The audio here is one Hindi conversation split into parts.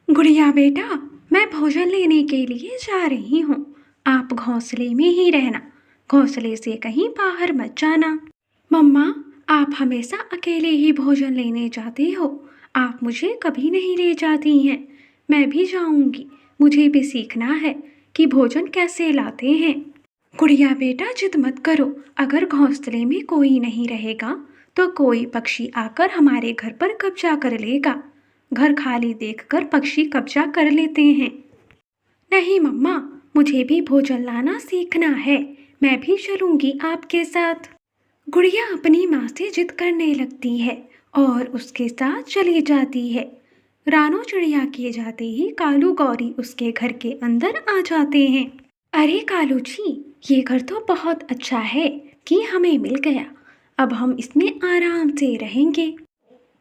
गुड़िया बेटा, मैं भोजन लेने के लिए जा रही हूँ। आप घोंसले में ही रहना, घोंसले से कहीं बाहर मत जाना। मम्मा, आप हमेशा अकेले ही भोजन लेने जाती हो, आप मुझे कभी नहीं ले जाती हैं। मैं भी जाऊंगी, मुझे भी सीखना है कि भोजन कैसे लाते हैं। गुड़िया बेटा, जिद मत करो। अगर घोंसले में कोई नहीं रहेगा तो कोई पक्षी आकर हमारे घर पर कब्जा कर लेगा। घर खाली देखकर पक्षी कब्जा कर लेते हैं। नहीं मम्मा, मुझे भी भोजन लाना सीखना है। मैं भी चलूंगी आपके साथ। गुड़िया अपनी माँ से जिद करने लगती है और उसके साथ चली जाती है। रानो चिड़िया के जाते ही कालू गौरी उसके घर के अंदर आ जाते हैं। अरे कालू जी, ये घर तो बहुत अच्छा है कि हमें मिल गया। अब हम इसमें आराम से रहेंगे।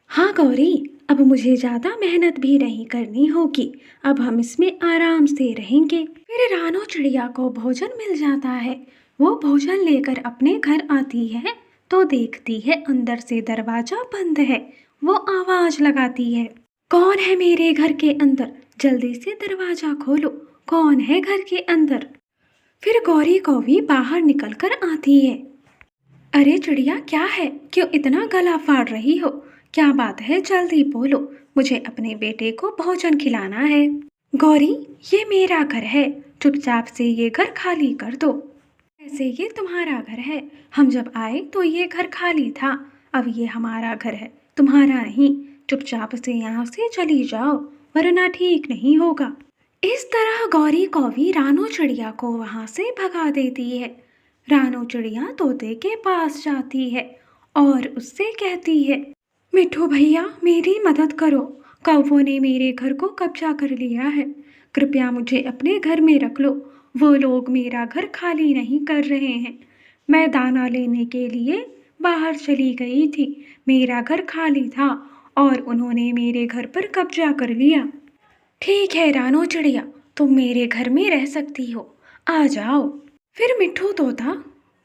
हाँ गौरी, अब मुझे ज़्यादा मेहनत भी नहीं करनी होगी। अब हम इसमें आराम से रहेंगे। फिर रानो चिड़िया को भोजन मिल जाता है। वो भोजन लेकर अपने घर आती है तो देखती है अंदर से दरवाजा बंद है। वो आवाज लगाती है, कौन है मेरे घर के अंदर? जल्दी से दरवाजा खोलो, कौन है घर के अंदर? फिर गौरी कौवी बाहर निकल कर आती है। अरे चिड़िया, क्या है? क्यों इतना गला फाड़ रही हो? क्या बात है? जल्दी बोलो, मुझे अपने बेटे को भोजन खिलाना है। गौरी, ये मेरा घर है, चुपचाप से ये घर खाली कर दो। ऐसे ये तुम्हारा घर है, हम जब आए तो ये घर खाली था, अब ये हमारा घर है, तुम्हारा नहीं। चुपचाप से यहाँ से चली जाओ, वरना ठीक नहीं होगा। इस तरह गौरी कौवी रानो चिड़िया को वहाँ से भगा देती है। रानो चिड़िया तोते के पास जाती है और उससे कहती है, मिठू भैया, मेरी मदद करो। कौवों ने मेरे घर को कब्जा कर लिया है, कृपया मुझे अपने घर में रख लो। वो लोग मेरा घर खाली नहीं कर रहे हैं। मैं दाना लेने के लिए बाहर चली गई थी, मेरा घर खाली था और उन्होंने मेरे घर पर कब्जा कर लिया। ठीक है रानो चिड़िया, तुम मेरे घर में रह सकती हो, आ जाओ। फिर मिट्ठू तोता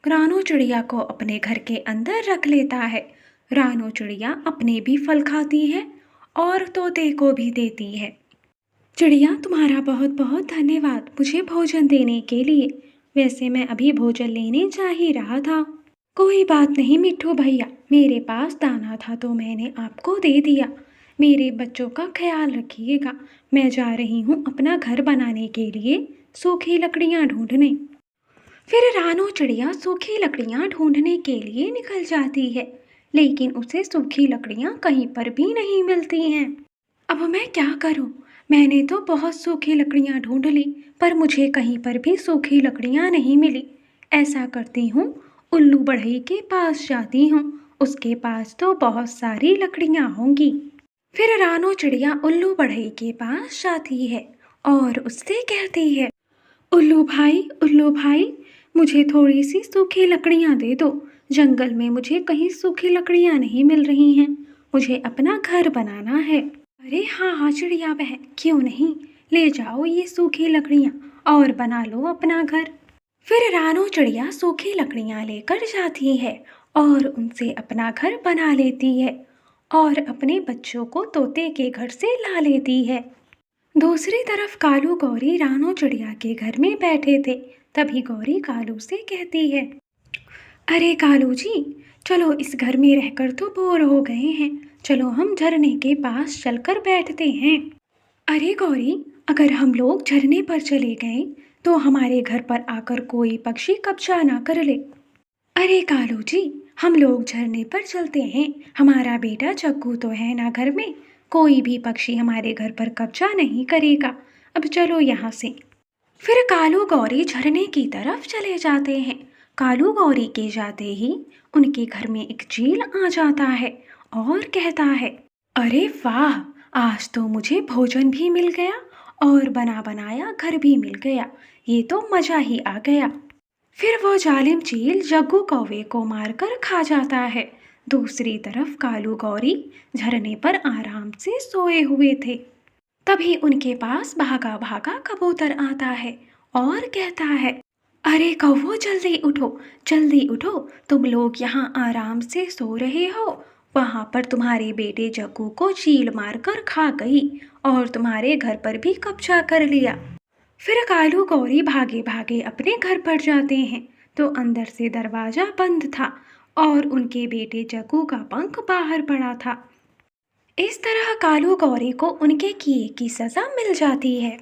रानो चिड़िया को अपने घर के अंदर रख लेता है। रानो चिड़िया अपने भी फल खाती है और तोते को भी देती है। चिड़िया, तुम्हारा बहुत बहुत धन्यवाद मुझे भोजन देने के लिए। वैसे मैं अभी भोजन लेने जा ही रहा था। कोई बात नहीं मिट्ठू भैया, मेरे पास दाना था तो मैंने आपको दे दिया। मेरे बच्चों का ख्याल रखिएगा। मैं जा रही हूँ अपना घर बनाने के लिए सूखी लकड़ियाँ ढूंढने। फिर रानो चिड़िया सूखी लकड़ियाँ ढूंढने के लिए निकल जाती है, लेकिन उसे सूखी लकड़ियाँ कहीं पर भी नहीं मिलती हैं। अब मैं क्या करूँ? मैंने तो बहुत सूखी लकड़ियाँ ढूंढ ली, पर मुझे कहीं पर भी सूखी लकड़ियाँ नहीं मिली। ऐसा करती हूँ, उल्लू बढ़ई के पास जाती हूँ, उसके पास तो बहुत सारी लकड़ियाँ होंगी। फिर रानो चिड़िया उल्लू बढ़ई के पास जाती है और उससे कहती है, उल्लू भाई, मुझे थोड़ी सी सूखी लकड़ियाँ दे दो। जंगल में मुझे कहीं सूखी लकड़ियाँ नहीं मिल रही हैं, मुझे अपना घर बनाना है। अरे हाँ हाँ चिड़िया बहन, क्यों नहीं, ले जाओ ये सूखी लकड़ियाँ और बना लो अपना घर। फिर रानो चिड़िया सूखी लकड़ियाँ लेकर जाती है और उनसे अपना घर बना लेती है और अपने बच्चों को तोते के घर से ला लेती है। दूसरी तरफ कालू गौरी रानो चिड़िया के घर में बैठे थे। तभी गौरी कालू से कहती है, अरे कालू जी, चलो इस घर में रहकर तो बोर हो गए हैं, चलो हम झरने के पास चलकर बैठते हैं। अरे गौरी, अगर हम लोग झरने पर चले गए तो हमारे घर पर आकर कोई पक्षी कब्जा ना कर ले। अरे कालू जी, हम लोग झरने पर चलते हैं, हमारा बेटा जग्गू तो है ना घर में, कोई भी पक्षी हमारे घर पर कब्जा नहीं करेगा। अब चलो यहाँ से। फिर कालू गौरी झरने की तरफ चले जाते हैं। कालू गौरी के जाते ही उनके घर में एक चील आ जाता है और कहता है, अरे वाह, आज तो मुझे भोजन भी मिल गया और बना बनाया घर भी मिल गया, ये तो मज़ा ही आ गया। फिर वो जालिम चील जग्गू कौवे को मारकर खा जाता है। दूसरी तरफ कालू गौरी झरने पर आराम से सोए हुए थे। तभी उनके पास भागा भागा कबूतर आता है और कहता है, अरे कौवो, जल्दी उठो, जल्दी उठो, तुम लोग यहाँ आराम से सो रहे हो वहाँ पर तुम्हारे बेटे जग्गू को चील मारकर खा गई और तुम्हारे घर पर भी कब्जा कर लिया। फिर कालू गौरी भागे भागे अपने घर पर जाते हैं तो अंदर से दरवाजा बंद था और उनके बेटे जग्गू का पंख बाहर पड़ा था। इस तरह कालू गौरी को उनके किए की सज़ा मिल जाती है।